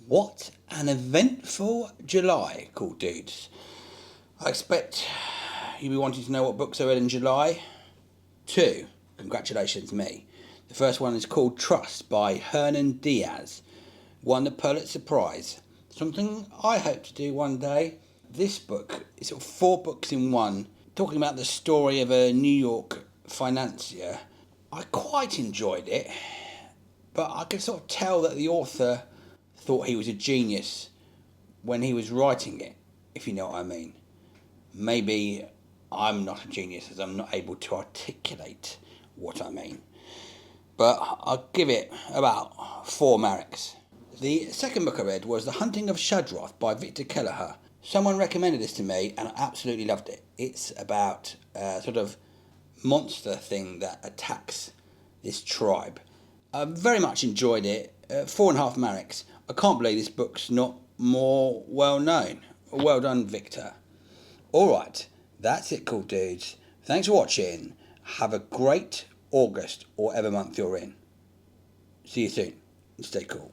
What an eventful July, cool dudes. I expect you'll be wanting to know what books I read in July. 2, congratulations me. The first one is called Trust by Hernan Diaz. Won the Pulitzer Prize. Something I hope to do one day. This book is sort of 4 books in one, talking about the story of a New York financier. I quite enjoyed it, but I could sort of tell that the author thought he was a genius when he was writing it, if you know what I mean. Maybe I'm not a genius as I'm not able to articulate what I mean. But I'll give it about 4 Mareks. The second book I read was The Hunting of Shudroth by Victor Kelleher. Someone recommended this to me and I absolutely loved it. It's about a sort of monster thing that attacks this tribe. I very much enjoyed it. 4.5 Mareks. I can't believe this book's not more well known. Well done, Victor. Alright, that's it, cool dudes. Thanks for watching. Have a great August or whatever month you're in. See you soon. Stay cool.